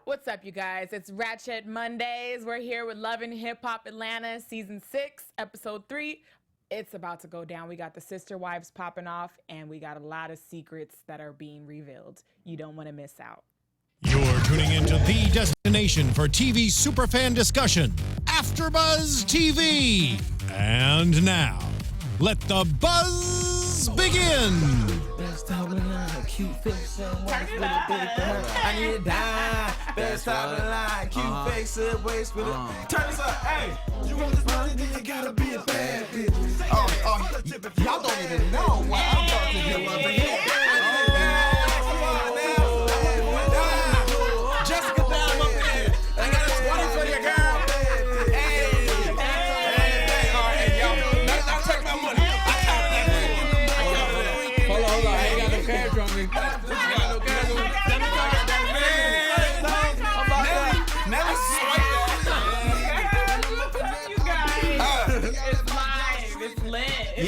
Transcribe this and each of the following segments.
What's up, you guys? It's Ratchet Mondays. We're here with Love and Hip Hop Atlanta, Season 6, Episode 3. It's about to go down. We got the sister wives popping off, and we got a lot of secrets that are being revealed. You don't want to miss out. You're tuning into the destination for TV superfan discussion, AFTERBUZZ TV. And now, let the buzz begin. Cute face and waist with a big I need to die. Best top in line. Cute face and waist with a. Turn this up. Hey, you want this money, then you gotta be a bad bitch. Y'all don't even know why I'm about to get up in here. Jessica down up there. I got a 20 for your girl. Hey, y'all. Now take my money. I counted that. Hold on. I ain't got no cash on me.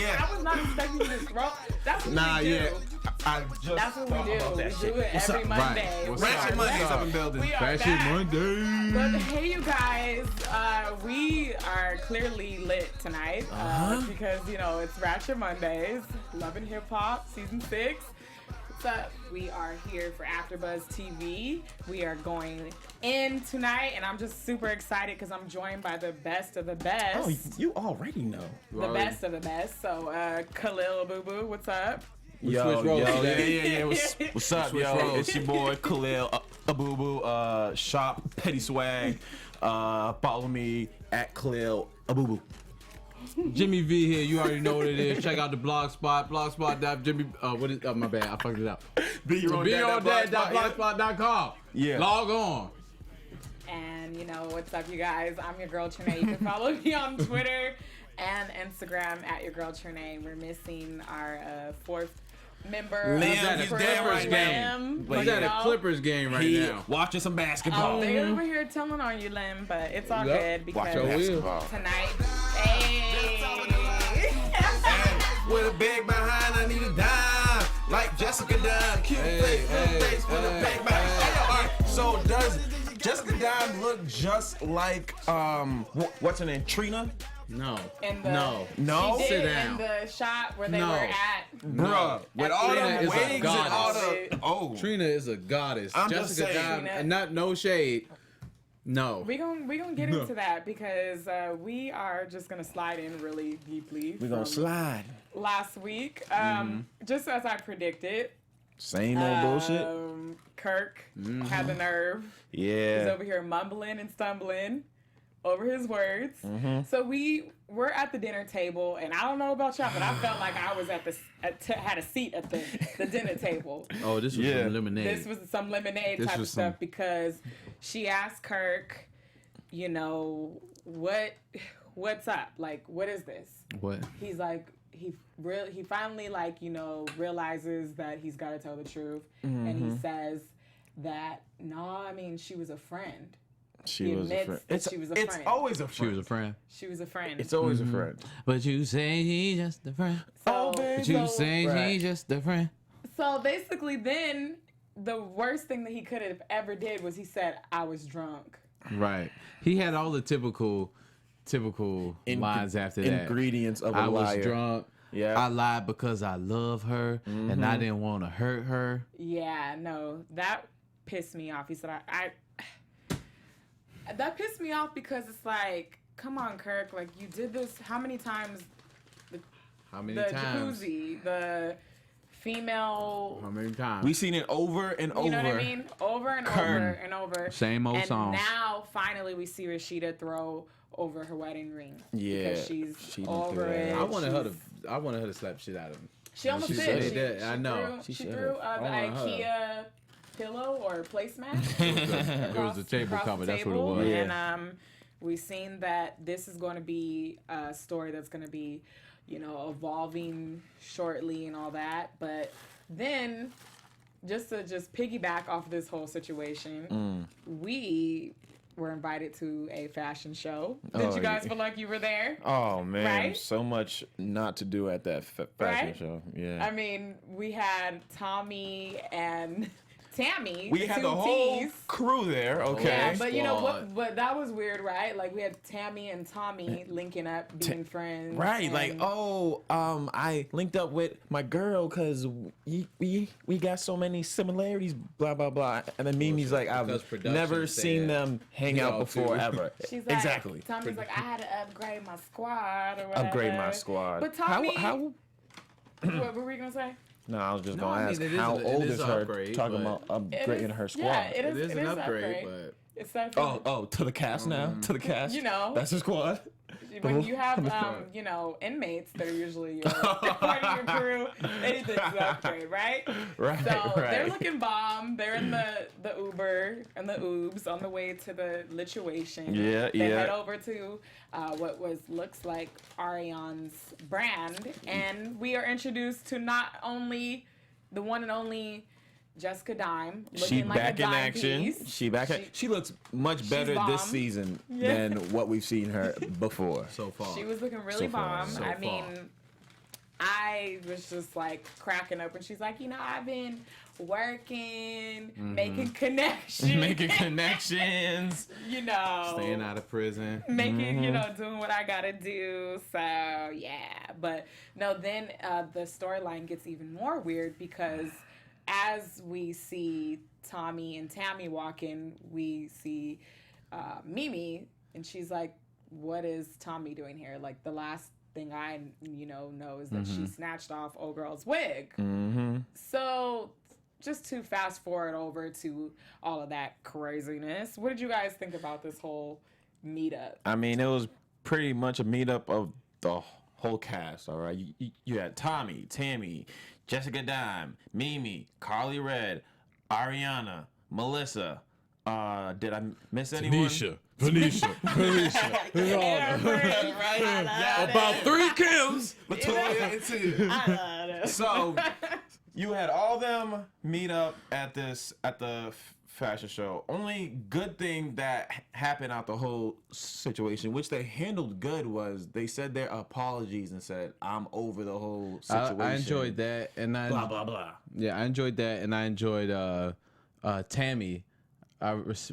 I was not expecting you to throw. That's what we do. That's what we do. We do it every Monday. Ratchet Mondays up in building. Ratchet Mondays. But hey, you guys, we are clearly lit tonight because, you know, it's Ratchet Mondays, Love and Hip Hop, Season 6. What's up? We are here for AFTERBUZZ TV. We are going in tonight, and I'm just super excited because I'm joined by the best of the best. Oh, you already know. Best of the best. So, Khaliel Abooboo, what's up? Yeah. What's up, yo? It's your boy Khaliel Abooboo. Shop Petty Swag. Follow me at Khaliel Abooboo. Jimmy V here. You already know what it is. Check out the blogspot. Blogspot.jimmy. What is? My bad. I fucked it up. BeYourOwnDad.blogspot.com. Yeah. Log on. And you know what's up, you guys? I'm your girl Trene. You can follow me on Twitter and Instagram at your girl Trene. We're missing our fourth member. Liam is of there the right game. He's at a Clippers game right now. Watching some basketball. They over here telling on you, Lim, but it's all good because tonight, with a bag behind, I need a dime. Like Jessica Dime. Cute face with a bag behind. All right, so does Jessica Dime look just like, what's her name, Trina? No. No? She did Sit down. in the shot where they were at. Bruh. With all Trina the is a wigs and all goddess. the... Oh. Trina is a goddess. I'm just Jessica saying. Dime, and not no shade. No. We gonna get into that because we are just gonna slide in really deeply. We're gonna slide. Last week, just as I predicted. Same old bullshit. Kirk had the nerve. Yeah. He's over here mumbling and stumbling over his words. So we're at the dinner table, and I don't know about y'all, but I felt like I was had a seat at the dinner table. Oh, this was some lemonade. This was some lemonade type of stuff because she asked Kirk, you know, what's up? Like, what is this? What? He's like, he finally, like, you know, realizes that he's got to tell the truth, and he says that she was a friend. She was a friend. It's always a friend. She was a friend. She was a friend. It's always a friend. But you say he's just a friend. So, But you say he's just a friend. So basically, then the worst thing that he could have ever did was he said, "I was drunk." Right. He had all the typical lines after that. Ingredients of a liar. I was drunk. Yeah. I lied because I love her and I didn't want to hurt her. Yeah, no, that pissed me off. He said, that pissed me off because it's like, come on, Kirk, like, you did this how many times? How many times? Jacuzzi, the female. How many times? We seen it over and over. You know what I mean? Over and over and over. Same old song. And now, finally, we see Rasheeda throw over her wedding ring. Yeah. Because she's over it. I wanted her to slap shit out of him. She almost She did. said that. I know. She threw the IKEA pillow or placemat. It was a table cover. That's what it was. And we've seen that this is going to be a story that's going to be, you know, evolving shortly and all that. But then, just to piggyback off this whole situation, we were invited to a fashion show. Did you guys feel like you were there? Oh, man. Right? So much not to do at that fashion show. Yeah. I mean, we had Tommy and Tammy. We had two the whole T's. crew there. Okay. Yeah, but you know Squad. what? But that was weird, right? Like we had Tammy and Tommy linking up, being friends. Right, like, and- I linked up with my girl because we got so many similarities, blah blah blah. And then Mimi's like, I've Because production never said seen them hang out y'all before too. ever. She's like, exactly. Tommy's like, I had to upgrade my squad or whatever. Upgrade my squad. But Tommy, how what were we gonna say? No, I was just No, gonna I mean, ask it is how it old is is an her upgrade, talking but- about It upgrading is- her squad. Yeah, it It is an upgrade, but It's something. Oh, to the cast now? To the cast? You know. That's the squad? When you have, inmates that are usually your part of your crew, anything's an upgrade, right? Right, So they're right. looking bomb. They're in the Uber and the Oobs on the way to the lituation. Yeah, They yeah. head over to what looks like Ariane's brand, and we are introduced to not only the one and only Jessica Dime, looking She like back a in dime action. piece. She back. She looks much better bomb. this season Yeah. than what we've seen her before. so far. She was looking really So far, bomb. so I far. mean, I was just like cracking up, and she's like, I've been working, making connections, Making connections. Staying out of prison. making, doing what I gotta do. So yeah, but no, then the storyline gets even more weird because as we see Tommy and Tammy walk in, we see Mimi, and she's like, what is Tommy doing here? Like the last thing I know is that she snatched off old girl's wig. Mm-hmm. So just to fast forward over to all of that craziness, what did you guys think about this whole meetup? I mean, it was pretty much a meetup of the whole cast, all right? You had Tommy, Tammy, Jessica Dime, Mimi, Karlie Redd, Ariana, Melissa. Did I miss anyone? Venetia. About 3 Kims. I So you had all them meet up at the fashion show. Only good thing that happened out the whole situation, which they handled good, was they said their apologies and said, I'm over the whole situation. I enjoyed that, and Blah blah blah. I enjoyed that, and I enjoyed Tammy.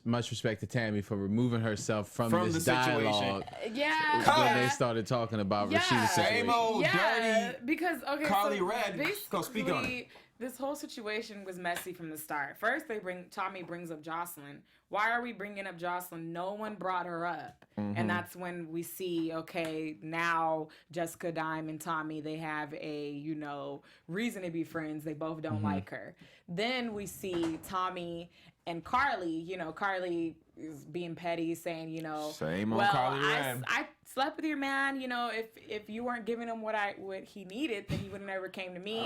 Much respect to Tammy for removing herself from From this the situation. dialogue yeah. when they started talking about Yeah. Rasheeda's Same situation. old Yeah, dirty. because Karlie so Redd. Go speak on it. basically, this whole situation was messy from the start. First, Tommy brings up Joseline. Why are we bringing up Joseline? No one brought her up, and that's when we see, okay, now Jessica Dime and Tommy, they have a reason to be friends. They both don't like her. Then we see Tommy and Karlie. Karlie is being petty, saying, Same old well, Karlie Redd. I slept with your man. If you weren't giving him what he needed, then he would have never came to me.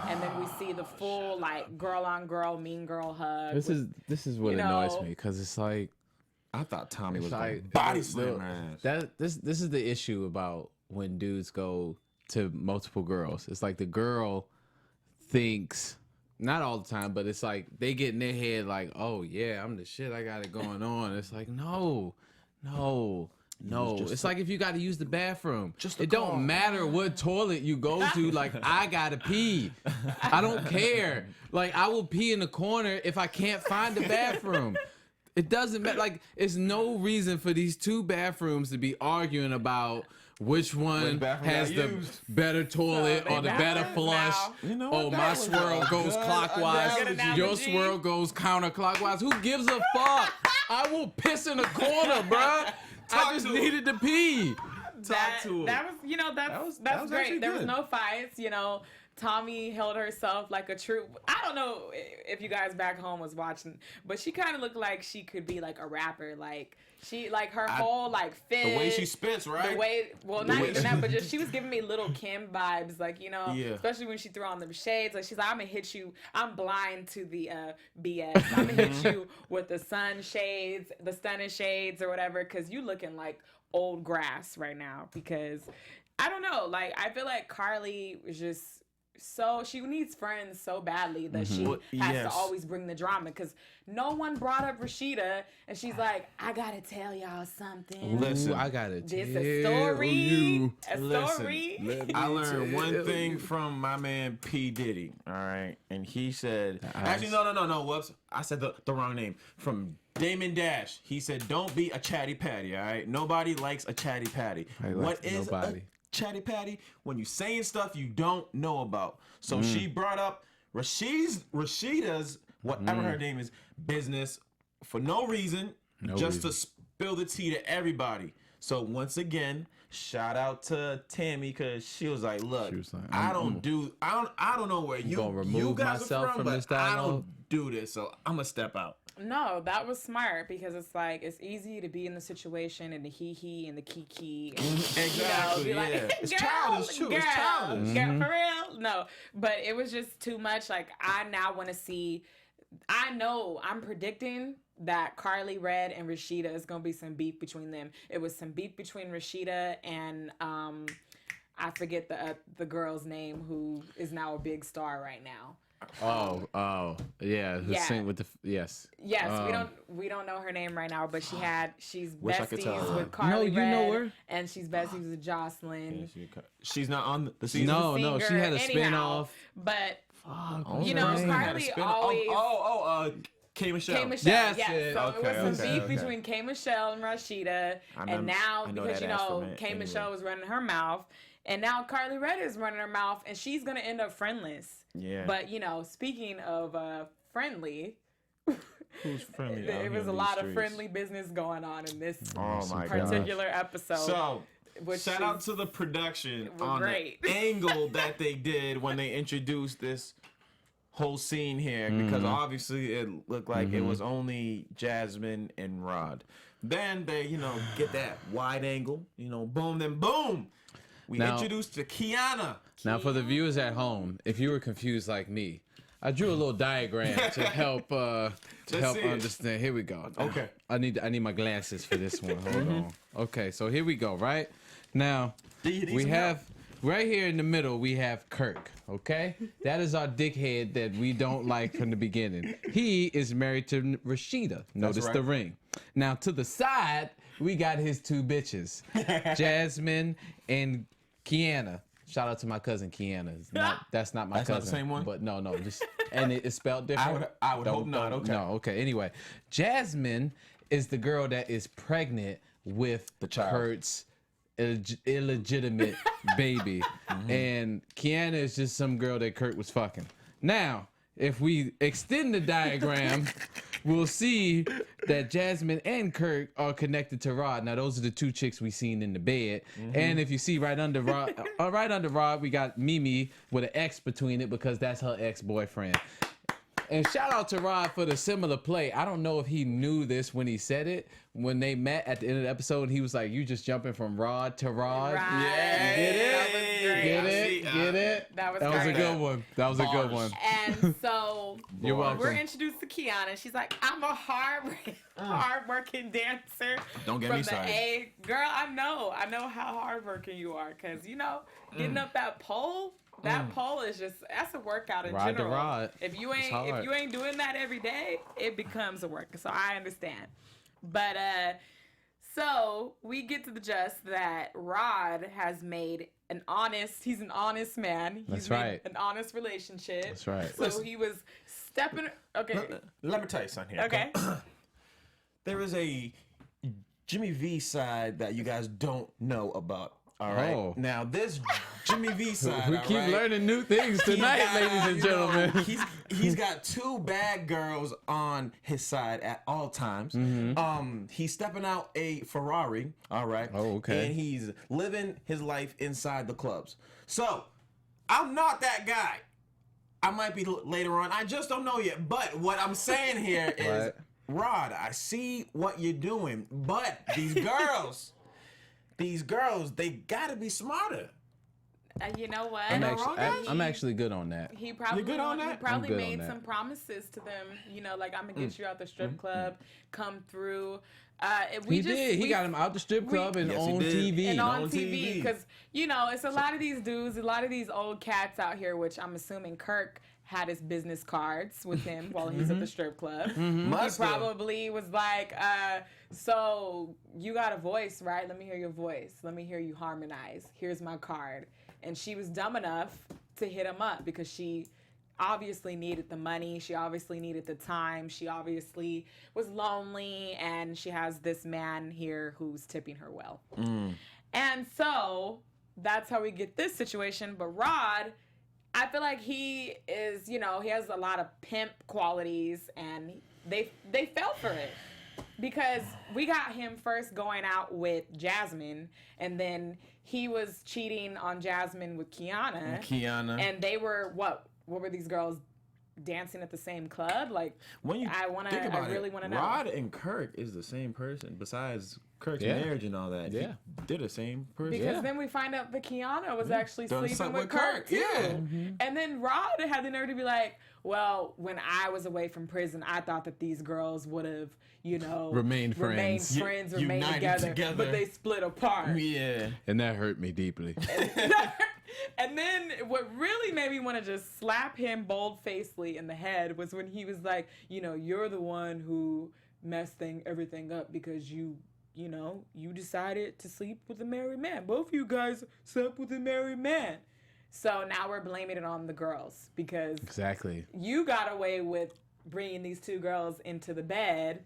And then we see the full girl on girl, mean girl hug. This is what annoys me, because it's like I thought Tommy was like like body slam her ass. this is the issue about when dudes go to multiple girls. It's like the girl thinks, not all the time, but it's like they get in their head like, oh yeah, I'm the shit, I got it going on. It's like, no. It's like if you got to use the bathroom, it don't matter what toilet you go to. Like, I gotta pee. I don't care. Like, I will pee in the corner if I can't find the bathroom. It doesn't matter. Like, it's no reason for these two bathrooms to be arguing about which one bathroom has got the used. better toilet So or the they better balance flush. now. You know what? Oh, That my was swirl a goes good clockwise. analogy. Your swirl goes counterclockwise. Who gives a fuck? I will piss in the corner, bruh. I just needed to pee. that to him. was that's that was great. actually There was good. no fights. Tommy held herself like a true. I don't know if you guys back home was watching, but she kind of looked like she could be like a rapper. Like she, her whole fit. The way she spits, right? The way, well, not even that, but just she was giving me Little Kim vibes, Yeah. especially when she threw on them shades. Like she's like, I'm gonna hit you. I'm blind to the BS. I'm gonna hit you with the sun shades, the stunning shades, or whatever, because you looking like old grass right now. Because I don't know, I feel like Karlie was just she needs friends so badly that she Well, has yes. to always bring the drama, because no one brought up Rasheeda, and she's like, I gotta tell y'all something. Listen, Ooh, I gotta This tell a story. you. A story. Listen, I learned one thing from my man P. Diddy, all right? And he said, actually, no, whoops. I said the wrong name. From Damon Dash, he said, don't be a chatty patty, all right? Nobody likes a chatty patty. What is nobody. a chatty patty? When you saying stuff you don't know about. So she brought up Rasheeda's, whatever her name is, business for no reason, to spill the tea to everybody. So once again, shout out to Tammy, because she was like, look, I don't know where you guys myself are from, from but this I dialogue. don't do this, so I'm gonna step out. No, that was smart, because it's like, it's easy to be in the situation and the hee and the kiki. And, Exactly, be like, yeah. It's girl, childish, too. It's childish. Girl, for real? No, but it was just too much. Like, I now want to see, I'm predicting that Karlie Redd and Rasheeda is going to be some beef between them. It was some beef between Rasheeda and, I forget the girl's name, who is now a big star right now. Oh, yeah. Yeah. Sing with the yes. Yes, we don't know her name right now, but she's Wish I could tell besties her. with Karlie you know Redd, her. and she's besties with Joseline. She's not on the season. No, Singer, she had a anyhow. spin-off. But Oh, you know, Carly had a Karlie spin- always. K. Michelle. K. Michelle, Yes, yes. yeah, So it was okay, some okay, beef okay. between K. Michelle and Rasheeda, I and now know because that ass for me. K. Anyway. Michelle was running her mouth, and now Karlie Redd is running her mouth, and she's gonna end up friendless. Yeah. But speaking of friendly, Who's friendly? out there here was a in lot these of streets? friendly business going on in this Oh my god. particular episode. So, which shout is- out to the production were on great. the angle that they did when they introduced this whole scene here, because obviously it looked like it was only Jasmine and Rod. Then they, get that wide angle, boom, then boom. We Now- introduced to Kiana. Now, for the viewers at home, if you were confused like me, I drew a little diagram to help see it. understand. Here we go. Okay. I need my glasses for this one. Hold on. Okay, so here we go. Right now, Do you need we some have right here in the middle. We have Kirk. Okay, that is our dickhead that we don't like from the beginning. He is married to Rasheeda. Notice right. the ring. Now to the side, we got his two bitches, Jasmine and Kiana. Shout out to my cousin Kiana. That's not my That's not cousin. the same one? But no, just and it's spelled different. I would hope not. Okay. No, okay. Anyway, Jasmine is the girl that is pregnant with The child. Kurt's illegitimate baby, and Kiana is just some girl that Kurt was fucking. Now, if we extend the diagram, we'll see that Jasmine and Kirk are connected to Rod. Now, those are the two chicks we seen in the bed. And if you see right under Rod, we got Mimi with an X between it because that's her ex-boyfriend. And shout out to Rod for the similar play. I don't know if he knew this when he said it. When they met at the end of the episode, he was like, "You just jumping from Rod to Rod." Right. Get it? That was great. Get it? Get it? That was a great. good one. That was a good Bars. one. And so You're welcome. we're introduced to Kiana. She's like, I'm a hard-working dancer. Don't get from me the started. A. Girl, I know how hard-working you are, because getting up that pole. That pole is that's a workout in Rod to general. rod. If you It's ain't hard. doing that every day, it becomes a work. So I understand. But so we get to the gist that Rod has made he's an honest man. He's That's made right. an honest relationship. That's right. So he was stepping. Okay. Let me tell you something here. Okay. There is a Jimmy V side that you guys don't know about. All right. Oh. Now this Jimmy V side. We all keep right, learning new things he tonight, got, ladies and you know, gentlemen. he's got two bad girls on his side at all times. He's stepping out a Ferrari. All right. Oh, okay. And he's living his life inside the clubs. So I'm not that guy. I might be later on. I just don't know yet. But what I'm saying here is, Right. Rod, I see what you're doing, but these girls, they gotta be smarter. You know what? I'm actually good on that. He probably good on that? He probably I'm good made on that. some promises to them. You know, like I'm gonna get you out the strip club. Come through. He did. He got him out the strip club and Yes, he on did. TV. And on on TV, TV. because you know it's a lot of these dudes, a lot of these old cats out here, which I'm assuming Kirk had his business cards with him while he's at the strip club. He Must have. probably was like, so you got a voice, right? Let me hear your voice. Let me hear you harmonize. Here's my card. And she was dumb enough to hit him up because she obviously needed the money. She obviously needed the time. She obviously was lonely, and she has this man here who's tipping her well. And so that's how we get this situation. But Rod, I feel like he is, you know, he has a lot of pimp qualities, and they fell for it because we got him first going out with Jasmine, and then he was cheating on Jasmine with Kiana. And they were what were these girls dancing at the same club? Like, When you think about really want to know. Rod and Kirk is the same person. Besides Kirk's Yeah. marriage and all that, Yeah. they're the same person. Because then we find out that Kiana was actually Done sleeping something with with Kirk, Kirk, too. yeah. And then Rod had the nerve to be like, well, when I was away from prison, I thought that these girls would have, you know, Remained friends. remained United together, together. but they split apart. Yeah. And that hurt me deeply. And then what really made me want to just slap him bold-facedly in the head was when he was like, you know, you're the one who messed everything up because you decided to sleep with a married man. Both of you guys slept with a married man. So now we're blaming it on the girls because Exactly. you got away with bringing these two girls into the bed,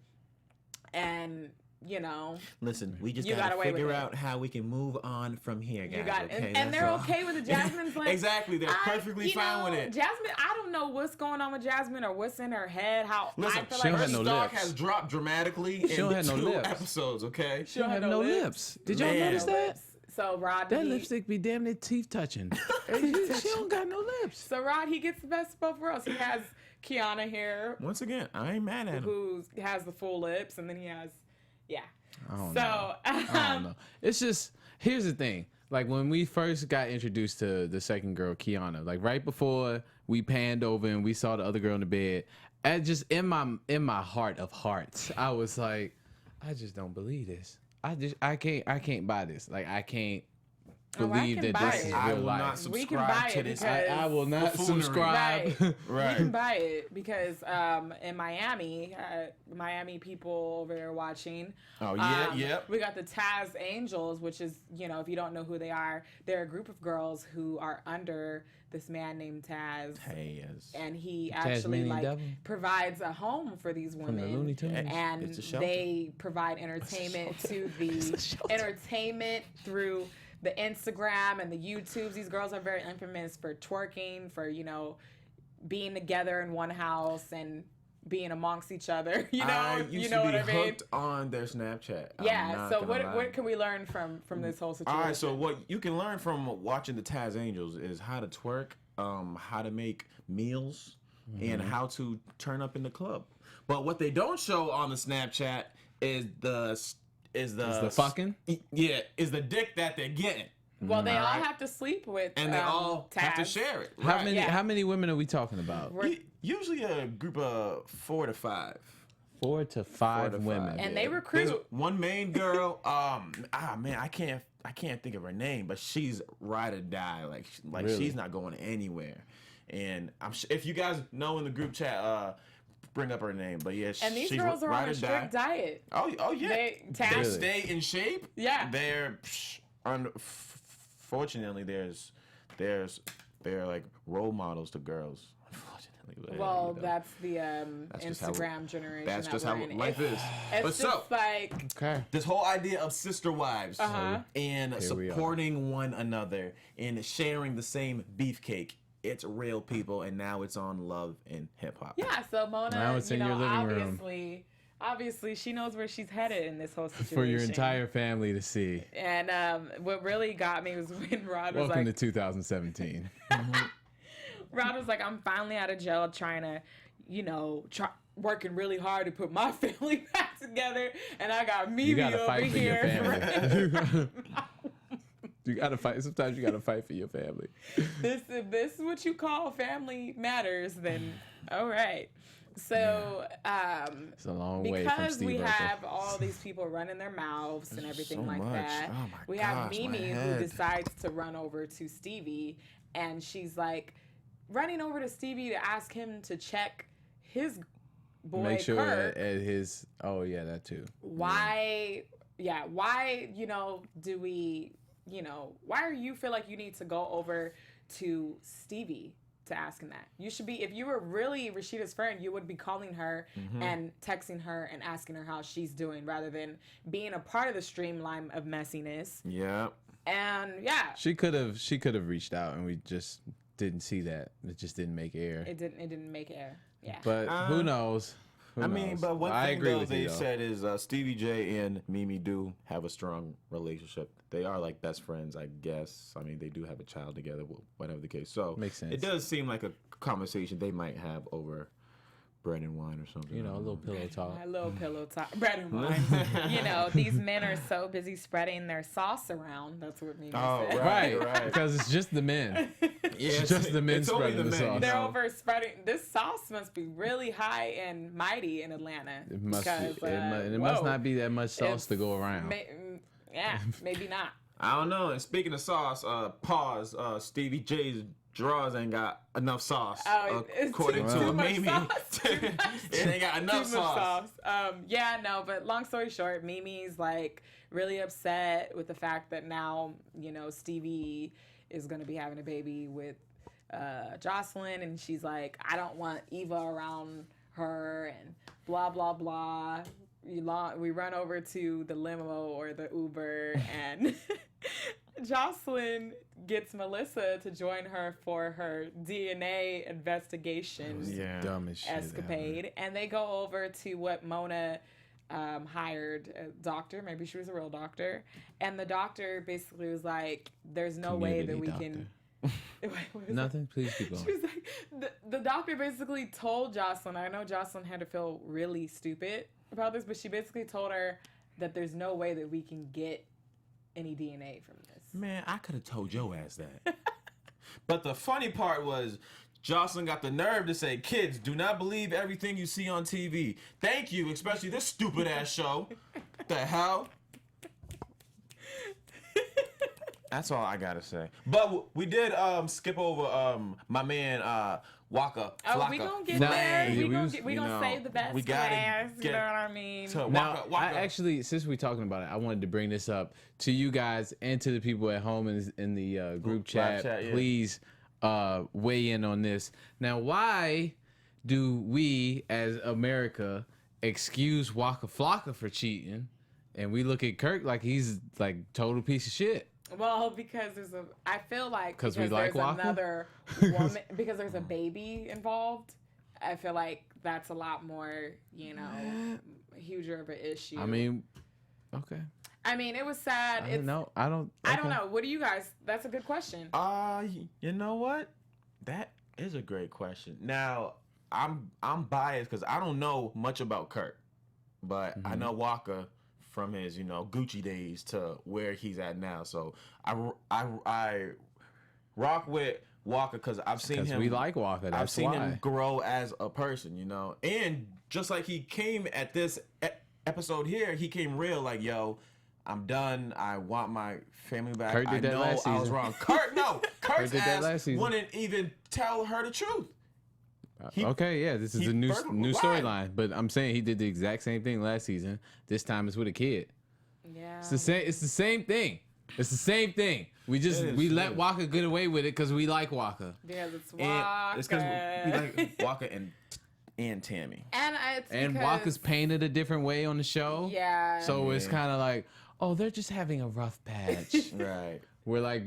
and you know Listen, we just You got gotta away with figure it. out how we can move on from here, guys. you got okay? and That's they're all. okay with it. Jasmine's like Exactly, they're perfectly fine with it. Jasmine, I don't know what's going on with Jasmine or what's in her head. Listen, I feel she like don't have her no stock lips. has dropped dramatically She don't in have no 2 lips. episodes, okay? she don't have no lips. Did y'all Man. notice that? So Rod, That lipstick be damn near teeth touching. She don't got no lips. So Rod, he gets the best of both worlds. He has Kiana here, Once again, I ain't mad at him. who has the full lips, and then he has, I don't So know. I don't know. It's just, here's the thing. Like when we first got introduced to the second girl, Kiana, like right before we panned over and we saw the other girl in the bed, I just in my heart of hearts, I was like, I just don't believe this. I can't buy this. Like I can't believe can that buy this is it. I real will not life. We can subscribe buy to it this. because- I will not buffoonery. subscribe. We Right. can buy it because in Miami, Miami people over there watching. Oh, yeah, yep. We got the Taz Angels, which is, you know, if you don't know who they are, they're a group of girls who are under this man named Taz. Hey, yes. And he actually Tasmanian like devil? provides a home for these women, the Looney Tunes? and It's a shelter. they provide entertainment to the entertainment through the Instagram and the YouTubes. These girls are very infamous for twerking, for being together in one house and being amongst each other. I used you know to what be I mean? hooked on their Snapchat. I'm Yeah. not So gonna lie. what can we learn from this whole situation? All right, so what you can learn from watching the Taz Angels is how to twerk, how to make meals, and how to turn up in the club. But what they don't show on the Snapchat is the fucking? Yeah, is the dick that they're getting, Well, they all Alright. have to sleep with, and they all have to Taz. share it. How Right. many Yeah. how many women are we talking about? Usually a group of 4 to 5. 4 to 5 4 to 5, women. And they yeah. recruit. There's one main girl. Man, I can't think of her name, but she's ride or die. Like Really? she's not going anywhere. And if you guys know in the group chat, bring up her name. But yeah, And these she's girls are on ride a or strict die. diet. Oh yeah. They They Taz. stay in shape. Yeah. They're fortunately they're like role models to girls. Unfortunately, but, Well, you know, that's the that's just how- Instagram generation. that's that just we're how in. life is. It's But just so like Okay. this whole idea of sister wives and Here we are. supporting one another and sharing the same beefcake. It's real, people, and now it's on Love and Hip Hop. yeah. So Mona, Now it's in your living room. obviously, she knows where she's headed in this whole situation. For your entire family to see. And what really got me was when Rod was Welcome like, to 2017. Rod was like, I'm finally out of jail, trying to, working really hard to put my family back together, and I got Mimi You gotta over fight for your here. family. You gotta fight. Sometimes you gotta fight for your family. This is what you call family matters, then all right. So It's a long way from because Steve we Urkel. have all these people running their mouths and everything so like much. that, Oh my we have gosh, my Mimi who head. decides to run over to Stevie, and she's like running over to Stevie to ask him to check his boy Make sure Kurt. at his. Oh yeah, that too. Why do we, why do you feel like you need to go over to Stevie to ask him that? You should be, if you were really Rasheeda's friend, you would be calling her and texting her and asking her how she's doing rather than being a part of the streamline of messiness. Yeah. And yeah, She could have reached out, and we just didn't see that. It just didn't make air. it didn't make air. Yeah. But who knows? Who I mean, knows? but one I thing agree though with they you, though. said is Stevie J and Mimi do have a strong relationship. They are like best friends, I guess. I mean, they do have a child together, whatever the case. So Makes sense. It does seem like a conversation they might have over bread and wine or something. A little pillow talk. My little pillow talk, bread and wine. These men are so busy spreading their sauce around. That's what Mimi Oh, said. Right, because it's just the men. It's just the men it's only spreading the men, sauce. you They're know. over spreading. This sauce must be really high and mighty in Atlanta. It must because, be, it must not be that much sauce to go around. Maybe not. I don't know. And speaking of sauce, pause. Stevie J's drawers ain't got enough sauce. Oh, it's according too to much Mimi. sauce. It ain't got enough Too much sauce. sauce. But long story short, Mimi's like really upset with the fact that now, Stevie is going to be having a baby with Joseline, and she's like, I don't want Eva around her, and blah, blah, blah. We run over to the limo or the Uber, and Joseline gets Melissa to join her for her DNA investigation Dumb as shit. escapade, and they go over to what Mona hired a doctor. Maybe she was a real doctor, and the doctor basically was like, "There's no way that we can." What is Nothing. Please keep that? going. She was like, the doctor basically told Joseline. I know Joseline had to feel really stupid about this, but she basically told her that there's no way that we can get any DNA from this. Man, I could have told your ass that. But the funny part was, Joseline got the nerve to say, kids, do not believe everything you see on TV. Thank you, especially this stupid ass show. The hell? That's all I gotta say. But we did skip over my man Waka Oh, Flocka. we gonna get Nah, there. yeah, We gonna save the best we for gotta last. You get know what I mean? to Now, Waka, Waka. I actually, since we're talking about it, I wanted to bring this up to you guys and to the people at home in the group chat. chat, yeah. Please weigh in on this. Now, why do we, as America, excuse Waka Flocka for cheating, and we look at Kirk like he's like total piece of shit? Well, because I feel like 'Cause we because like there's Waka? another woman, because there's a baby involved. I feel like that's a lot more, huger of an issue. I mean, okay. it was sad. I don't know. I don't know. What do you guys? That's a good question. You know what? That is a great question. Now, I'm biased because I don't know much about Kurt, but I know Waka from his Gucci days to where he's at now. So I rock with Waka because I've seen Because him. we like Waka. That's I've seen why. him grow as a person, and just like he came at this episode here, he came real like, yo, I'm done. I want my family back. Kurt I did that know last I was season. wrong. Kurt's did that last ass season. wouldn't even tell her the truth. Okay, yeah, this is he a new first- new why? storyline, but I'm saying he did the exact same thing last season. This time it's with a kid. Yeah. It's the same. It's the same thing. It's the same thing. We just It is, we it let is. Waka get away with it because we like Waka. Because it's And Waka. it's because we like Waka and Tammy. And it's And because, Waka's painted a different way on the show. Yeah. So it's Yeah. kind of like, oh, they're just having a rough patch. Right. We're like,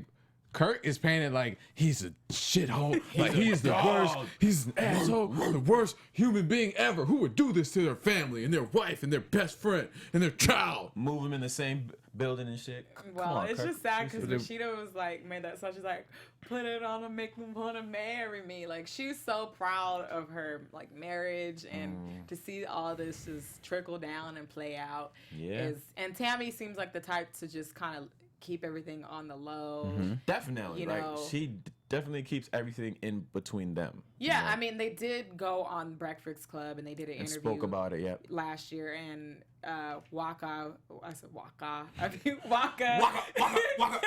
Kurt is painted like he's a shithole. Like he's the dog. worst. He's an asshole. The worst human being ever. Who would do this to their family and their wife and their best friend and their child? Move them in the same building and shit. Come Well, on, it's Kurt. just sad because This is- Rasheeda was like, made that song. She's like, put it on and make them want to marry me. Like, she's so proud of her like marriage, and to see all this just trickle down and play out Yeah. and Tammy seems like the type to just kind of keep everything on the low. Definitely. You Like know. she definitely keeps everything in between them. Yeah, I mean, they did go on Breakfast Club and they did an And interview spoke about it, yep. last year. And Waka, I said Waka. I mean, Waka. Waka.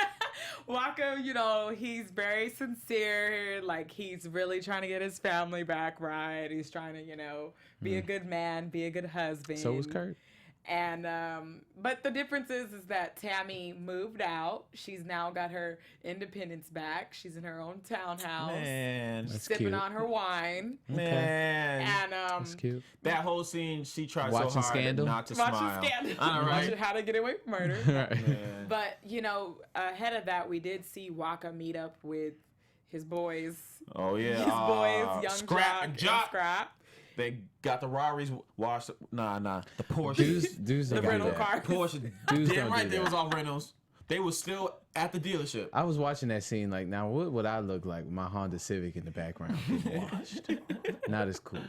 Waka, you know, he's very sincere. Like, he's really trying to get his family back right. He's trying to, you know, be a good man, be a good husband. So was Kurt. And but the difference is that Tammy moved out. She's now got her independence back. She's in her own townhouse, Man. That's sipping cute. on her wine. Man. And That's cute. That whole scene, she tried Watching so hard Scandal? not to Watching smile. Scandal. All right. Watching How to Get Away with Murder. Right. Man. But, you know, ahead of that, we did see Waka meet up with his boys. Oh yeah. His boys, Young Scrap and Jock. Scrap. They got the Rari's washed. Nah. The Porsche. Dudes The don't do rental that. car. Porsche. Dudes Damn don't right, do they that. was all rentals. They was still at the dealership. I was watching that scene like, now what would I look like with my Honda Civic in the background being washed? Not as cool.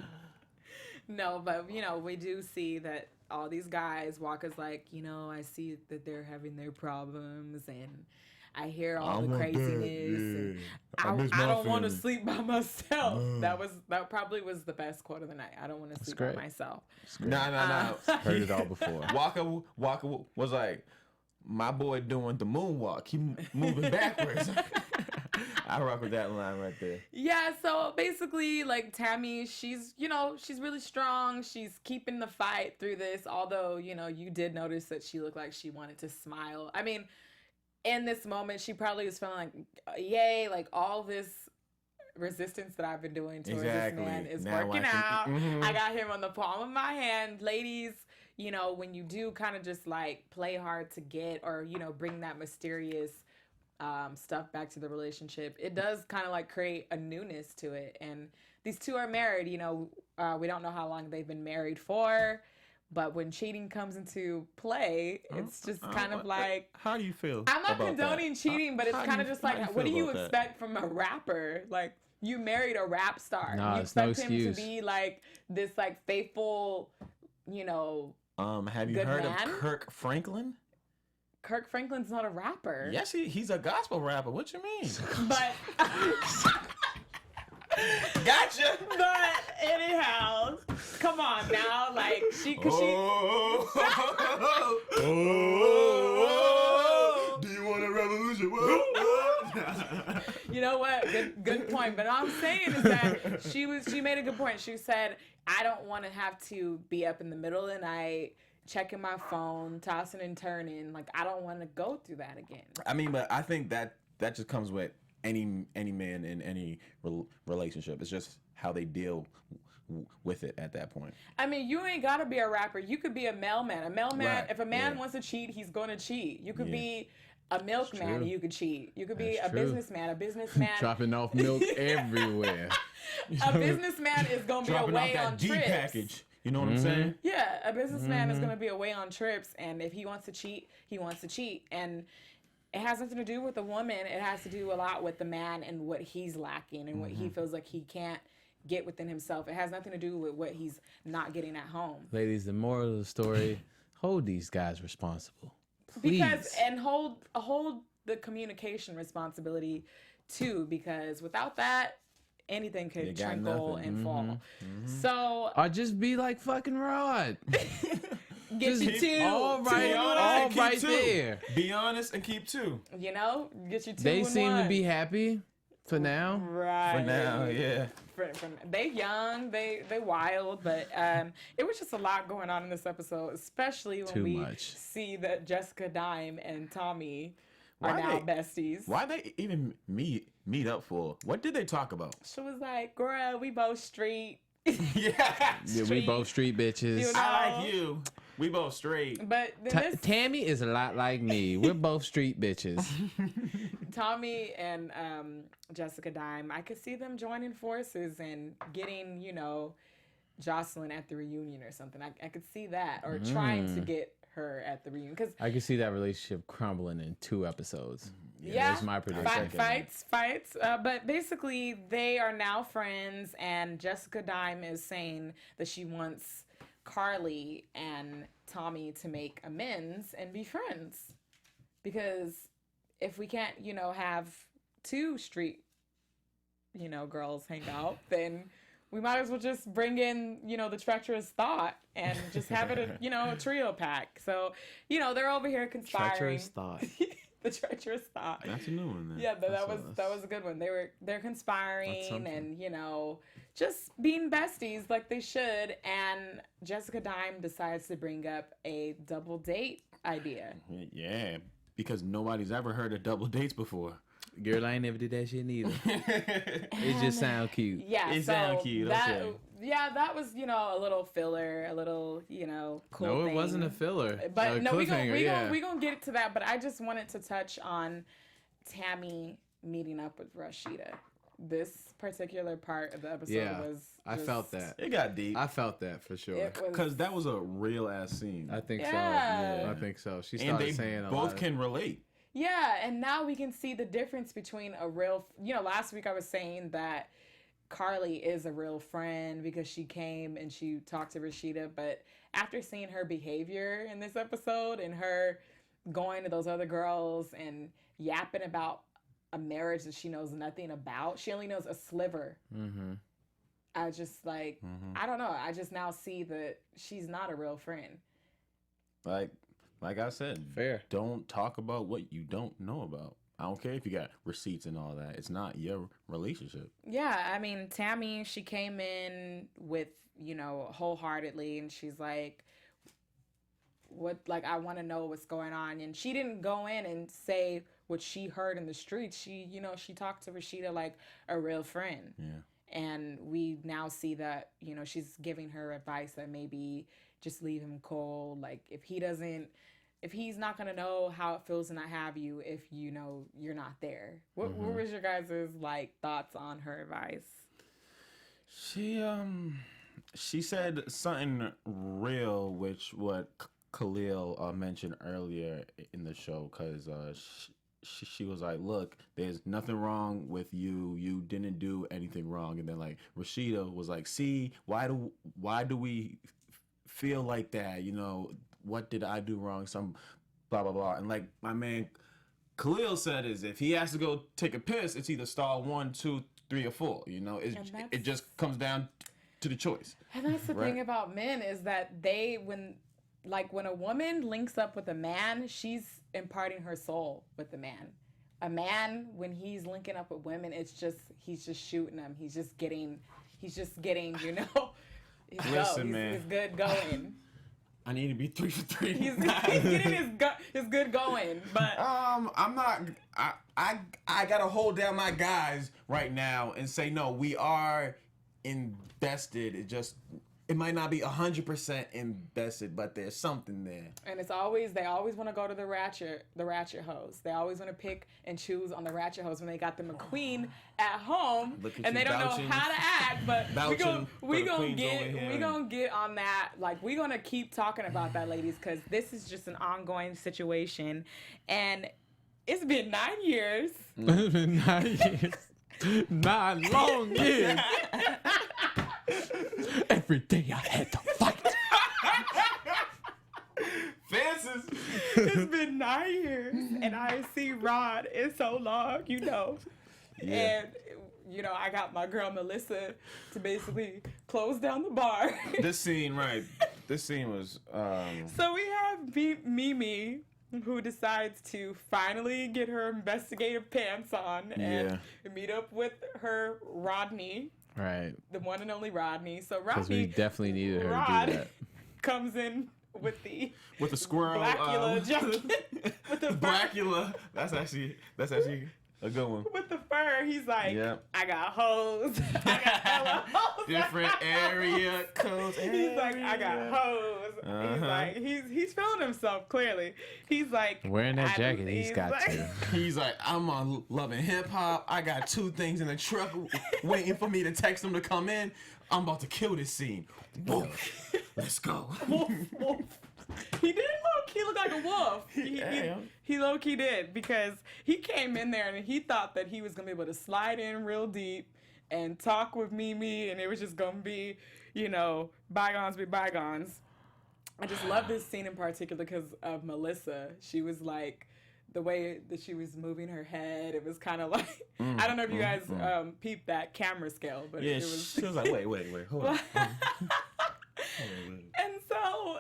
No, but, you know, we do see that all these guys, Waka's like, you know, I see that they're having their problems and I hear all the craziness. And I don't want to sleep by myself. That probably was the best quote of the night. I don't want to sleep by great. myself. Nah. Heard it all before. Waka was like, my boy doing the moonwalk. He moving backwards. I rock with that line right there. Yeah, so basically, like, Tammy, she's really strong. She's keeping the fight through this, although, you know, you did notice that she looked like she wanted to smile. I mean, in this moment, she probably was feeling like, yay, like, all this resistance that I've been doing towards this man is Now working I can- out. Mhm. I got him on the palm of my hand. Ladies, you know, when you do kind of just, like, play hard to get or, you know, bring that mysterious stuff back to the relationship, it does kind of like create a newness to it. And these two are married, you know, we don't know how long they've been married for, but when cheating comes into play, it's just kind of like, how do you feel? I'm not about condoning that? cheating, but it's How do kind of you- just how like, do what do feel you about that? expect from a rapper? Like, you married a rap star. Nah, You it's no expect him to excuse. be like this, like, faithful, you know, Have you Good heard man? of Kirk Franklin? Kirk Franklin's not a rapper. Yes, he's a gospel rapper. What you mean? But Gotcha. but anyhow, come on now, like Do you want a revolution? you know what? Good point. But all I'm saying is that she made a good point. She said, I don't want to have to be up in the middle of the night checking my phone, tossing and turning. Like, I don't want to go through that again. I mean, but I think that just comes with any man in any relationship. It's just how they deal with it at that point. I mean, you ain't gotta be a rapper. You could be a mailman. A mailman, Right, if a man yeah. wants to cheat, he's gonna cheat. You could Yeah. be a milkman and you could cheat. You could be That's a true. businessman. A businessman Dropping off milk everywhere. a businessman is gonna be Dropping away off on that D trips. package. You know what I'm saying? Yeah, a businessman is going to be away on trips, and if he wants to cheat, he wants to cheat. And it has nothing to do with the woman. It has to do a lot with the man and what he's lacking and what he feels like he can't get within himself. It has nothing to do with what he's not getting at home. Ladies, the moral of the story, hold these guys responsible. Please. And hold the communication responsibility too, because without that, anything You could got trinkle nothing. and fall. So Or just be like fucking Rod. get you two. all right, Be honest all and keep right two. there. Be honest and keep two. You know, get you two. They in seem one. to be happy for now. right For now, yeah. They young, they wild, but it was just a lot going on in this episode, especially when Too we much. see that Jessica Dime and Tommy are Why now they- besties. Why they even meet up for? What did they talk about? She was like, "Girl, we both street." Yeah. Yeah, we both street bitches. You know- I like you. We both straight. But then this Tammy is a lot like me. We're both street bitches. Tommy and Jessica Dime, I could see them joining forces and getting, you know, Joseline at the reunion or something. I could see that, or trying to get her at the reunion, because I can see that relationship crumbling in 2 episodes. yeah, that's my prediction. fights. But basically, they are now friends, and Jessica Dime is saying that she wants Karlie and Tommy to make amends and be friends. because if we can't, have two street, girls hang out, then we might as well just bring in, the treacherous thought and just have it, a trio pack. So, they're over here conspiring. Treacherous thought. The treacherous thought. That's a new one. Then. Yeah, that was a good one. They're conspiring and just being besties like they should. And Jessica Dime decides to bring up a double date idea. Yeah, because nobody's ever heard of double dates before. Girl, I ain't never did that shit neither. It just sound cute. Yeah, it sound cute. Okay. Yeah, that was a little filler, a little cool. No, thing. It wasn't a filler. But no, we gonna get to that. But I just wanted to touch on Tammy meeting up with Rasheeda. This particular part of the episode was. I felt that. It got deep. I felt that for sure. Because that was a real ass scene. I think so. Yeah. I think so. She started saying a lot. Both can relate. Yeah, and now we can see the difference between a real. Last week I was saying that Karlie is a real friend because she came and she talked to Rasheeda, but after seeing her behavior in this episode and her going to those other girls and yapping about a marriage that she knows nothing about, she only knows a sliver. Mm-hmm. I just I don't know. I just now see that she's not a real friend. Like I said, fair. Don't talk about what you don't know about. I don't care if you got receipts and all that. It's not your relationship. Yeah, I mean, Tammy, she came in with, wholeheartedly, and she's like, I want to know what's going on. And she didn't go in and say what she heard in the streets. She, she talked to Rasheeda like a real friend. Yeah. And we now see that, she's giving her advice that maybe just leave him cold. Like, if he's not going to know how it feels to not have you if you're not there. What was your guys' thoughts on her advice? She said something real, which what Khaliel mentioned earlier in the show, because she was like, look, there's nothing wrong with you. You didn't do anything wrong. And then Rasheeda was like, see, why do we feel like that? What did I do wrong? Some blah, blah, blah. And my man Khaliel said is if he has to go take a piss, it's either star 1, 2, 3, or 4. It just comes down to the choice. And that's the thing about men is that when a woman links up with a man, she's imparting her soul with the man. A man, when he's linking up with women, he's just shooting them. He's just getting, his good going. I need to be 3 for 3. He's getting his good going, but I'm not. I gotta hold down my guys right now and say no. We are invested. It might not be 100% invested, but there's something there. And they always want to go to the ratchet hoes. They always want to pick and choose on the ratchet hoes when they got them a queen at home and they don't know how to act. But we gonna get on that. We gonna keep talking about that, ladies, because this is just an ongoing situation, and it's been 9 years. It's been 9 years. 9 long years. Every day I had to fight. Fences. It's been 9 years, and I see Rod in so long, Yeah. And, I got my girl Melissa to basically close down the bar. This scene was... So we have Mimi, who decides to finally get her investigative pants on and meet up with her Rodney. Right. The one and only Rodney. So Rodney... Because we definitely needed her to do that. Comes in with the squirrel Blackula jacket. With the Blackula. That's actually a good one. With the fur, he's like, I got hoes. I got hella hoes. Different area codes. He's like, I got hoes. He's like, he's feeling himself clearly. He's like, wearing that jacket, he's got to. He's like, I'm on loving hip hop. I got 2 things in the truck waiting for me to text them to come in. I'm about to kill this scene. Wolf. Let's go. Wolf. He did look like a wolf. He low-key did, because he came in there and he thought that he was going to be able to slide in real deep and talk with Mimi, and it was just going to be, bygones be bygones. I just love this scene in particular because of Melissa. She was like the way that she was moving her head, it was kind of like, I don't know if you guys peeped that camera scale, but Yeah, it was. she was like, wait, hold on. And so.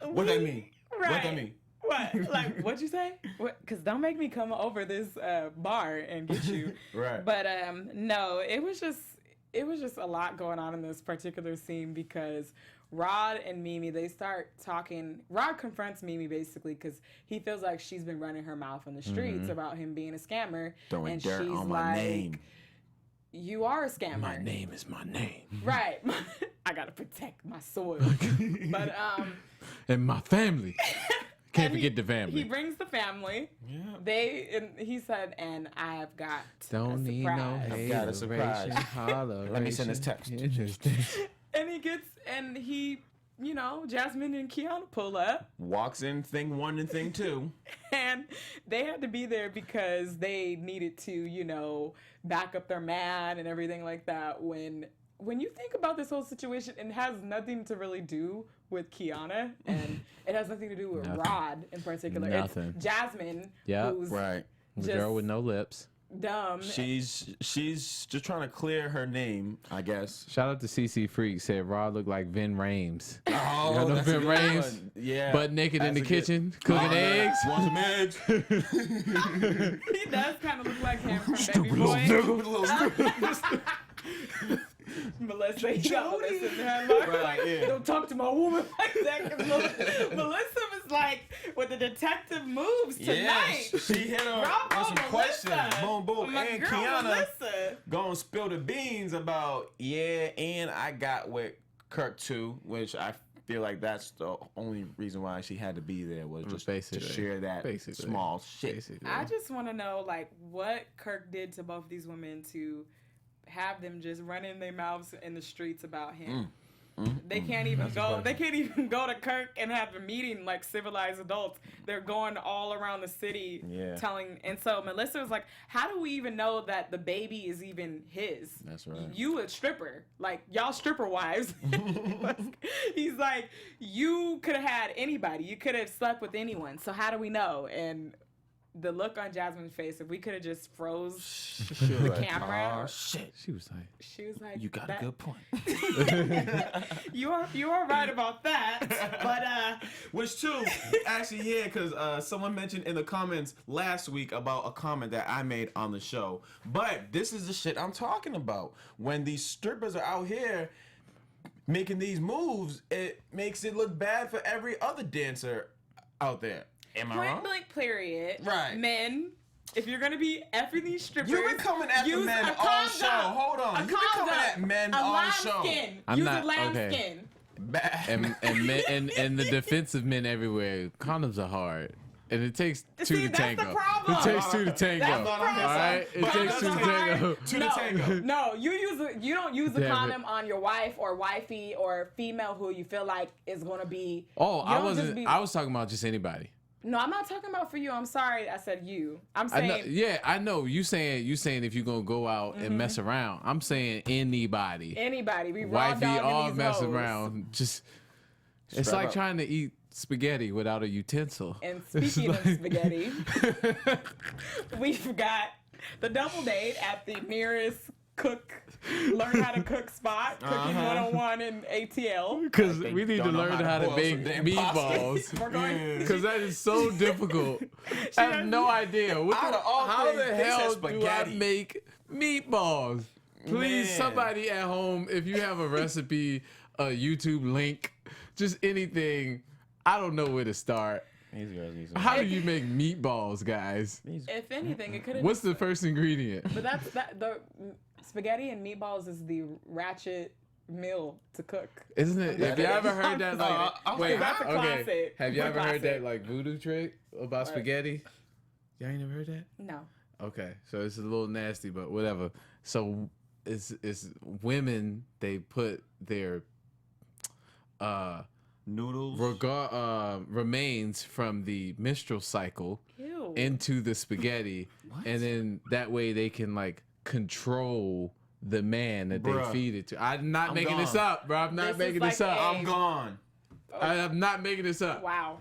What that mean? Right. What that mean? What? Like, what'd you say? Because don't make me come over this bar and get you. Right. But no, it was just a lot going on in this particular scene because Rod and Mimi, they start talking. Rod confronts Mimi basically because he feels like she's been running her mouth on the streets about him being a scammer. Throwing and dirt she's on my like, name. You are a scammer. My name is my name. Right. I gotta protect my soil. But And my family. Can't forget the family. He brings the family. Yeah. And he said, and I've got Don't a need no surprise. I've got a surprise. Let me send this text. And he, you know, Jasmine and Kiana pull up. Walks in thing 1 and thing 2. And they had to be there because they needed to, you know, back up their man and everything like that. When you think about this whole situation, it has nothing to really do with Kiana, and it has nothing to do with Rod in particular. Nothing. It's Jasmine, Yep. who's Right. The girl with no lips. dumb. She's just trying to clear her name, I guess. Shout out to CC Freak, said Rod looked like Vin Rames. Oh, Y'all know that's a Vin good Rames? one. Yeah. Butt naked in the That's a good- kitchen, cooking eggs. Want some eggs? He does kind of look like him from Baby Boy. Melissa, you got Melissa in there. Like, Right, yeah. Don't talk to my woman like that. 'Cause Melissa was like with the detective moves tonight. Yeah, she hit her Bravo, with some questions. Melissa. Boom, boom. My And girl, Kiana Melissa. gonna spill the beans about, and I got with Kirk too, which I feel like that's the only reason why she had to be there was just Basically. to share that Basically. small shit. Basically. I just want to know, like, what Kirk did to both these women to have them just running their mouths in the streets about him. They can't even go. They can't even go to Kirk and have a meeting like civilized adults. They're going all around the city telling. And so Melissa was like, "How do we even know that the baby is even his? That's right. You a stripper, like y'all stripper wives." He's like, "You could have had anybody. You could have slept with anyone. So how do we know?" And the look on Jasmine's face, if we could have just froze the camera. Oh shit. She was like, She was like, You got "That- a good point. You are right about that." But Which too, actually, yeah, because someone mentioned in the comments last week about a comment that I made on the show. But this is the shit I'm talking about. When these strippers are out here making these moves, it makes it look bad for every other dancer out there. Am I point wrong? blank period. Right. Men, if you're gonna be effing these strippers, You've been coming at the use men a all condom. show. Hold on. A You've been coming condom. at men a all lamb show. Skin. I'm use not- a lamb okay. skin. Bad. and the defense of men everywhere, condoms are hard. And it takes two See, to that's tango. the problem. It takes two to tango. That's the All problem. right? It But takes that's two to hard. tango. To the tango. No, you don't use a Damn it. condom on your wife or wifey or female who you feel like is gonna be. Oh, you I don't wasn't. just be- I was talking about just anybody. No, I'm not talking about for you. I'm sorry, I said you. I'm I know, saying. yeah, I know. You saying if you're gonna go out and mess around. I'm saying anybody. Anybody, we raw Wifey, dogging all these mess hoes. around. Just it's Strap like up. trying to eat spaghetti without a utensil. And It's speaking of like- spaghetti, we've got the double date at the nearest learn how to cook spot, cooking 101 in ATL. Because They we need to don't know learn how to how to boil make some damn meatballs. We're going. Because that is so difficult. I have no idea. Out of all How things, the they said hell do I spaghetti. make meatballs? Please, Man. somebody at home, if you have a recipe, a YouTube link, just anything, I don't know where to start. These girls need How do you make meatballs, guys? If anything, it could have. What's the first ingredient? But the spaghetti and meatballs is the ratchet meal to cook. Isn't it? Have you ever heard that? Like, wait, That's a okay. classic. Have you That's a ever heard that classic. like voodoo trick about spaghetti? Y'all ain't never heard that? No. Okay, so it's a little nasty, but whatever. So it's women. They put their noodles? remains from the menstrual cycle Ew. into the spaghetti, and then that way they can like control the man that Bruh. they feed it to. I'm not making this gone. up, bro. I'm not This is making this like up. a- I'm gone. I'm not making this up. Wow.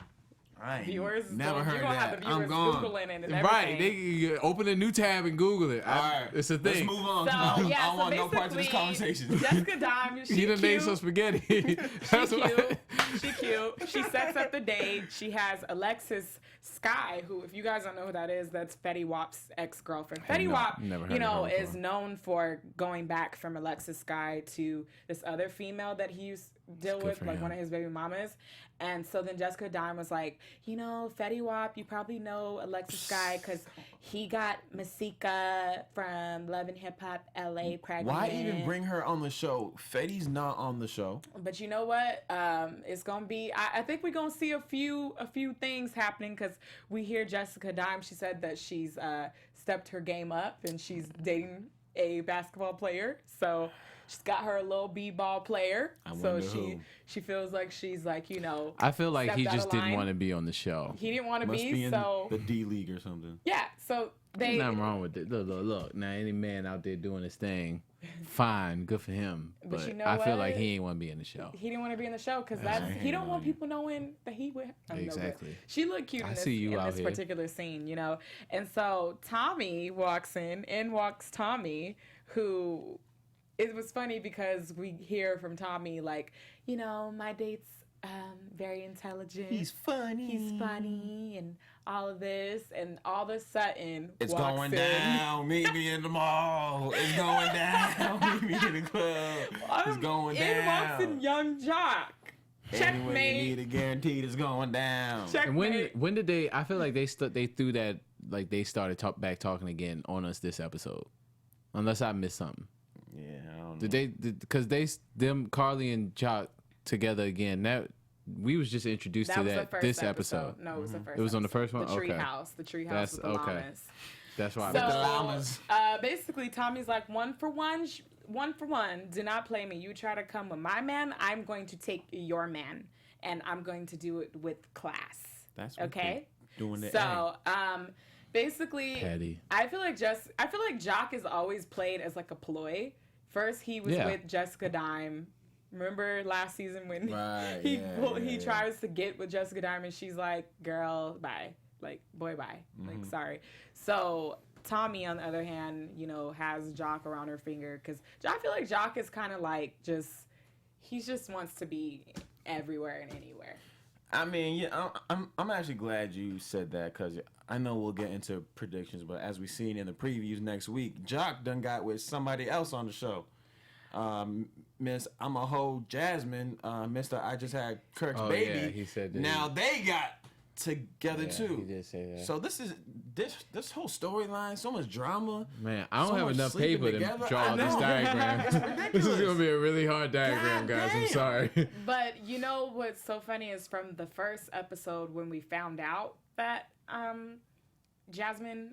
Viewers, never heard you're gonna have that. the viewers I'm gone. Googling it and everything. Right, they open a new tab and Google it. All right, It's a thing. Let's move on. So, I yeah, don't want no parts of this basically, conversation. Jessica Dime, she He done made cute. some spaghetti. She That's cute. what- She cute. She sets up the date. She has Alexis Sky, who, if you guys don't know who that is, that's Fetty Wap's ex-girlfriend. Fetty Wap, never heard you know, of her is before. known for going back from Alexis Sky to this other female that he used to deal good with, for like him. one of his baby mamas. And so then Jessica Dime was like, you know, Fetty Wap, you probably know Alexis Sky because he got Masika from Love and Hip Hop LA pregnant. Why even bring her on the show? Fetty's not on the show. But you know what? It's gonna be. I think we're gonna see a few things happening because we hear Jessica Dime. She said that she's stepped her game up and she's dating a basketball player. So she's got her little b-ball player. So wonder who. she feels like she's like, you know. I feel like he stepped out just of didn't line. want to be on the show. He didn't want to Must be in so the D League or something. yeah. So they. There's nothing wrong with it. Look. Now, any man out there doing his thing, fine, good for him. But you know I feel like what? he ain't want to be in the show. He didn't want to be in the show because he don't want people knowing that he would. I don't know, but Exactly. she looked cute in I this, see you in out this here. particular scene, you know. And so Tommy walks in walks Tommy, who it was funny because we hear from Tommy like, you know, my date's very intelligent. He's funny, and all of this, and all of a sudden It's walks going in. down. Meet me in the mall. It's going down. Meet me in the club. It's going In walks in down. Young Jock. Anyway, you need Checkmate. a guaranteed it's going down. And Checkmate. when did they? I feel like they threw that, like they started back talking again on us this episode, unless I missed something. Yeah, I don't know. Did they? Because them Karlie and Jock together again. That we was just introduced That to was that the first this episode. No, it was the first. It was on the episode. first one? The Okay. treehouse. The treehouse That's with the okay. llamas. That's why. So, the llamas. basically, Tommy's like, one for one. Do not play me. You try to come with my man, I'm going to take your man, and I'm going to do it with class. That's what okay. they doing the So, basically, Petty. I feel like Jock is always played as like a ploy. First, he was Yeah. with Jessica Dime. Remember last season when Right, he yeah. tries to get with Jessica Dime and she's like, "Girl, bye." Like, boy, bye. Like, sorry. So Tommy, on the other hand, you know, has Jock around her finger because I feel like Jock is kind of like he just wants to be everywhere and anywhere. I mean, yeah, I'm actually glad you said that because I know we'll get into predictions, but as we seen in the previews next week, Jock done got with somebody else on the show. Miss I'm a hoe Jasmine, Mr. I just had Kirk's Oh, baby. yeah, he said that now they got together Yeah, too. he did say that. So this whole storyline, so much drama. Man, I don't So have much enough sleeping paper to together. draw I this know. diagram. It's ridiculous. This is gonna be a really hard diagram, God guys. I'm damn. sorry. But you know what's so funny is from the first episode when we found out that Jasmine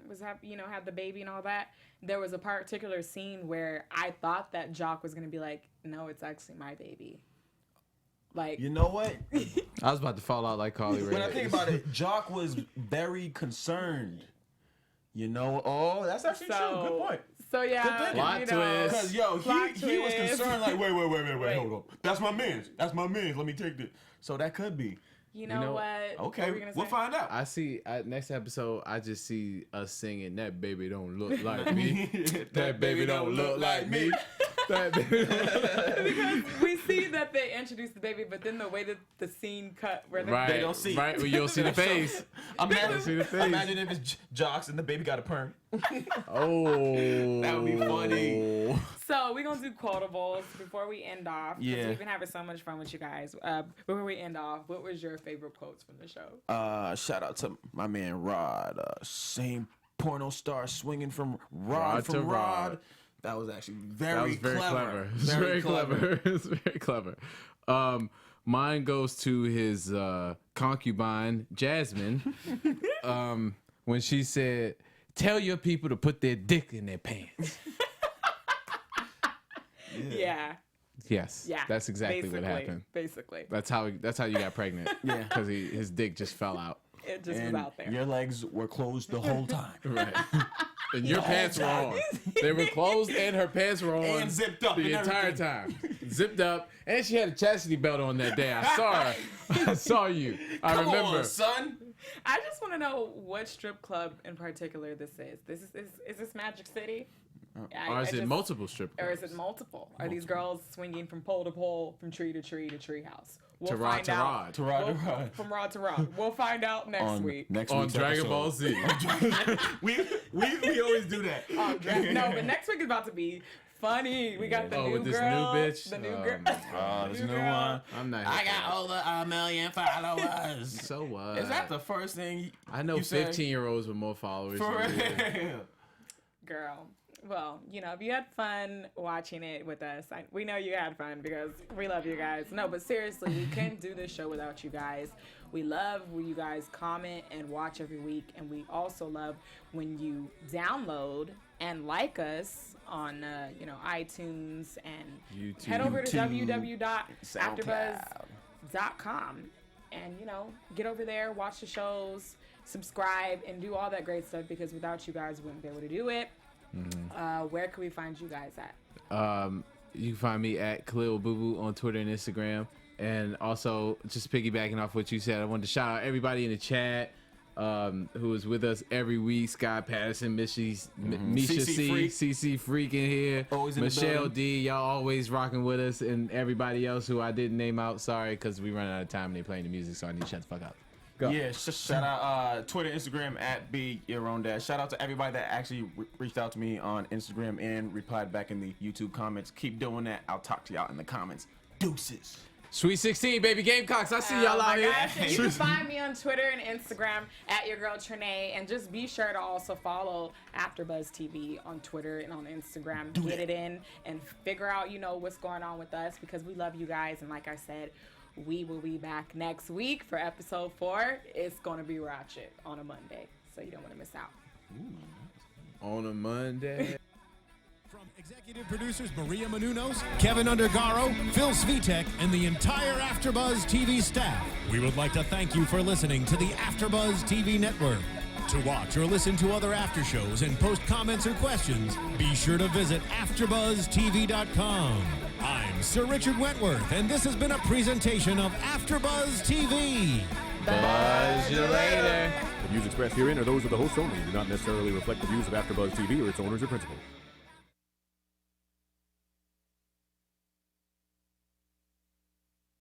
had the baby and all that, there was a particular scene where I thought that Jock was gonna be like, "No, it's actually my baby." Like, You know what? I was about to fall out like Karlie Redd. When I think about it, Jock was very concerned. You know, that's actually true. Good point. So yeah, Good thinking. Plot you know, twist. Because Plot he was twist. concerned like, wait, hold on. That's my man's. Let me take this. So that could be. You know what? Okay, What were you gonna we'll say? find out. I see. Next episode, I just see us singing. That baby don't look like me. That baby don't look like me. That baby. Because we see that they introduced the baby, but then the way that the scene cut where the Right. They don't see. Right. Well, you'll see the face. Imagine, See the face. imagine if it's Jocks and the baby got a perm. Oh. That would be funny. So we're gonna do quotables before we end off. 'Cause Yeah. we've been having so much fun with you guys. Before we end off, what was your favorite quotes from the show? Shout out to my man Rod. Same porno star swinging from Rod Rod to from Rod. Rod. That was actually That was very clever. It's very clever. It's very clever. Mine goes to his concubine, Jasmine, when she said, "Tell your people to put their dick in their pants." Yeah. Yes. Yeah. That's exactly what happened. Basically. That's how you got pregnant. Yeah. Because his dick just fell out. It just And was out there. your legs were closed the whole time. Right. And your pants were on. They were closed and her pants were on And zipped up the and entire everything. time. zipped up, and she had a chastity belt on that day. I saw her. I saw you. I Come remember. on, son. I just want to know what strip club in particular this is. Is this Magic City? Or is it multiple strip clubs? Or is it multiple? Are these girls swinging from pole to pole, from tree to tree to tree house? We'll To rod find to out. rod. To rod. From rod to rod. We'll find out next week. Next On week's Dragon episode. Ball Z. we always do that. No, but next week is about to be funny. We got the new with this girl. new bitch? The new Oh, girl. Oh, this new girl. one. I'm not. I got over 1 million followers. So what? Is that the first thing I know you said? 15-year-olds with more followers. For than you. real? Girl. Well, if you had fun watching it with us, we know you had fun because we love you guys. No, but seriously, we couldn't do this show without you guys. We love when you guys comment and watch every week, and we also love when you download and like us on, iTunes and YouTube. head over to YouTube, www.afterbuzz.com and, get over there, watch the shows, subscribe, and do all that great stuff because without you guys, we wouldn't be able to do it. Where can we find you guys at? You can find me at Khaliel Abooboo on Twitter and Instagram. And also, just piggybacking off what you said, I wanted to shout out everybody in the chat who is with us every week. Scott Patterson, Misha C, CC Freak in here, Always in the Michelle building. D, y'all always rocking with us, and everybody else who I didn't name out. Sorry, because we run out of time and they playing the music, so I need to shut the fuck up. Go. Yeah, shout out Twitter, Instagram at Be Your Own Dad. Shout out to everybody that actually reached out to me on Instagram and replied back in the YouTube comments. Keep doing that. I'll talk to y'all in the comments. Deuces. Sweet 16, baby Gamecocks. I see y'all out my here. gosh. And you can find me on Twitter and Instagram at your girl Trene, and just be sure to also follow AfterBuzz TV on Twitter and on Instagram. Get it in and figure out what's going on with us because we love you guys. And like I said, we will be back next week for episode 4. It's gonna be ratchet on a Monday, so you don't want to miss out. On a Monday. From executive producers Maria Menounos, Kevin Undergaro, Phil Svitek, and the entire AfterBuzz TV staff, we would like to thank you for listening to the AfterBuzz TV network. To watch or listen to other after shows and post comments or questions, be sure to visit AfterBuzzTV.com. I'm Sir Richard Wentworth, and this has been a presentation of AfterBuzz TV. Buzz you later. The views expressed herein are those of the hosts only and do not necessarily reflect the views of AfterBuzz TV or its owners or principals.